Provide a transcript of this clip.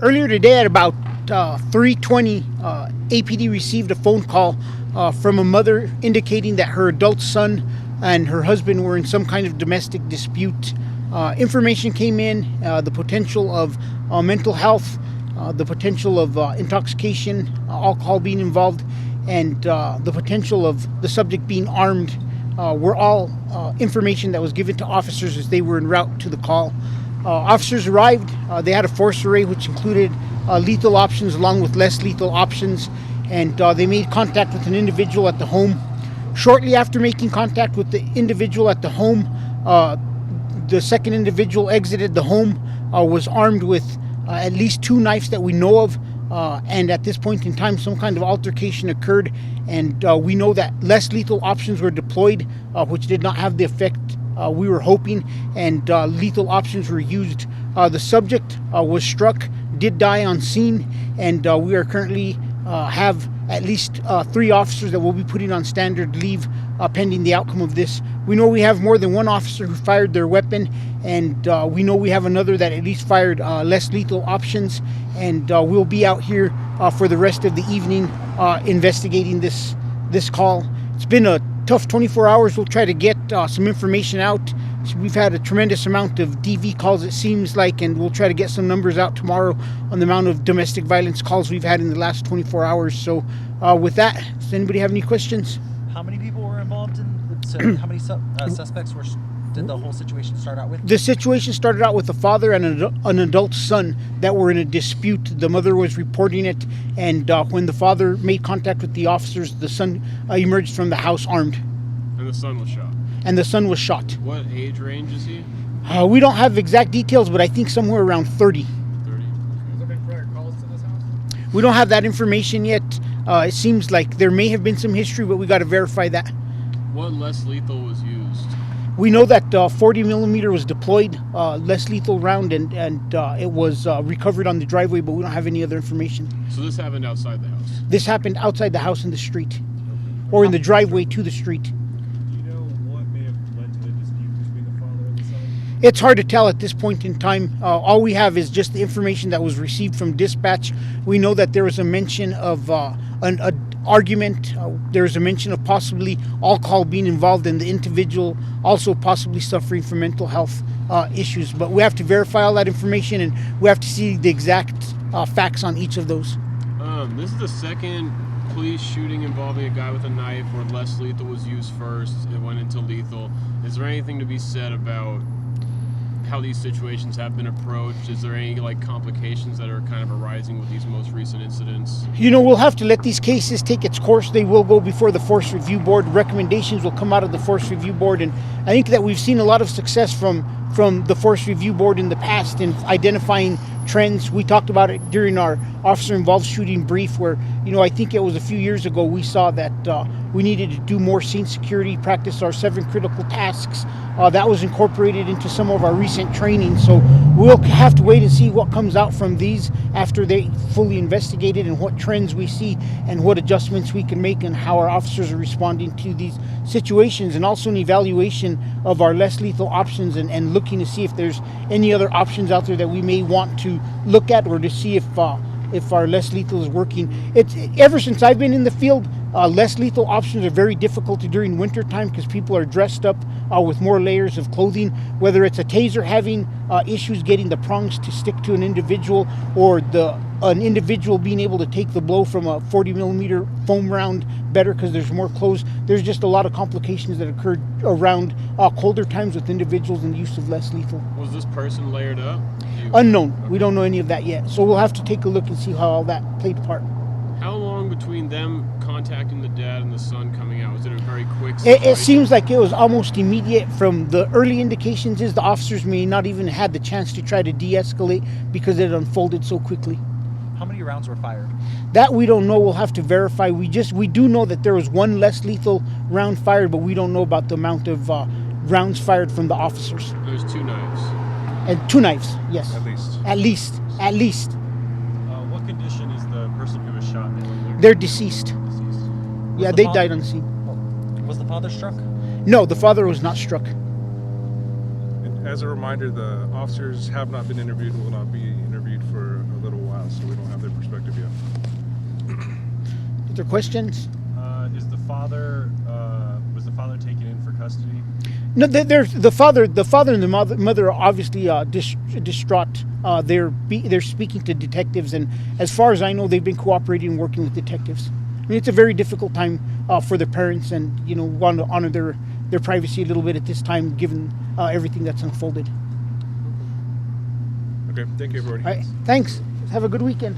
Earlier today at about 3:20, APD received a phone call from a mother indicating that her adult son and her husband were in some kind of domestic dispute. Information came in, the potential of mental health, the potential of intoxication, alcohol being involved, and the potential of the subject being armed were all information that was given to officers as they were en route to the call. Officers arrived. They had a force array which included lethal options along with less lethal options, and they made contact with an individual at the home. Shortly after making contact with the individual at the home, the second individual exited the home, was armed with at least 2 knives that we know of, and at this point in time some kind of altercation occurred, and we know that less lethal options were deployed, which did not have the effect we were hoping, and lethal options were used. The subject was struck, did die on scene, and we are currently have at least 3 officers that will be putting on standard leave pending the outcome of this. We know we have more than 1 officer who fired their weapon, and we know we have another that at least fired less lethal options, and we'll be out here for the rest of the evening investigating this call. It's been a tough 24 hours. We'll try to get some information out. We've had a tremendous amount of DV calls, it seems like, and we'll try to get some numbers out tomorrow on the amount of domestic violence calls we've had in the last 24 hours. So with that, does anybody have any questions? How many people were involved in how many suspects did the whole situation start out with? The situation started out with a father and an adult son that were in a dispute. The mother was reporting it, and when the father made contact with the officers, the son emerged from the house armed. And the son was shot? And the son was shot. What age range is he? We don't have exact details, but I think somewhere around 30. 30. Has there been prior calls to this house? We don't have that information yet. It seems like there may have been some history, but we got to verify that. What less lethal was used? We know that 40 millimeter was deployed, less lethal round, and it was recovered on the driveway, but we don't have any other information. So this happened outside the house? This happened outside the house in the street, or in the driveway to the street. Do you know what may have led to the dispute between the father and the son? It's hard to tell at this point in time. All we have is just the information that was received from dispatch. We know that there was a mention of an argument. There was a mention of possibly alcohol being involved, and the individual also possibly suffering from mental health issues. But we have to verify all that information, and we have to see the exact facts on each of those. This is the second police shooting involving a guy with a knife where less lethal was used first. It went into lethal. Is there anything to be said about how these situations have been approached? Is there any complications that are kind of arising with these most recent incidents? We'll have to let these cases take its course. They will go before the Force Review Board. Recommendations will come out of the Force Review Board, and I think that we've seen a lot of success from the Force Review Board in the past in identifying trends. We talked about it during our officer-involved shooting brief, where I think it was a few years ago we saw that we needed to do more scene security, practice our 7 critical tasks. That was incorporated into some of our recent training. So we'll have to wait and see what comes out from these after they fully investigated, and what trends we see and what adjustments we can make and how our officers are responding to these situations, and also an evaluation of our less lethal options and looking to see if there's any other options out there that we may want to look at, or to see if our less lethal is working. It's ever since I've been in the field, less lethal options are very difficult during winter time because people are dressed up with more layers of clothing. Whether it's a taser having issues getting the prongs to stick to an individual, or an individual being able to take the blow from a 40 millimeter foam round better because there's more clothes. There's just a lot of complications that occurred around colder times with individuals and the use of less lethal. Was this person layered up? Unknown. We don't know any of that yet. So we'll have to take a look and see how all that played a part. How long between them contacting the dad and the son coming out? Was it a very quick It seems like it was almost immediate. From the early indications is the officers may not even had the chance to try to de-escalate because it unfolded so quickly. How many rounds were fired? That we don't know. We'll have to verify. We do know that there was 1 less lethal round fired, but we don't know about the amount of rounds fired from the officers. There's 2 knives. And 2 knives, yes. At least. At least. What condition is the person who was shot in? They're deceased. Yeah, they died on the scene. Was the father struck? No, the father was not struck. And as a reminder, the officers have not been interviewed and will not be interviewed for a little while. Other questions? Is the father was the father taken in for custody? No, the father and the mother are obviously distraught. They're speaking to detectives, and as far as I know, they've been cooperating and working with detectives. I mean, it's a very difficult time for the parents, and want to honor their privacy a little bit at this time, given everything that's unfolded. Okay, thank you, everybody. All right, thanks. Have a good weekend.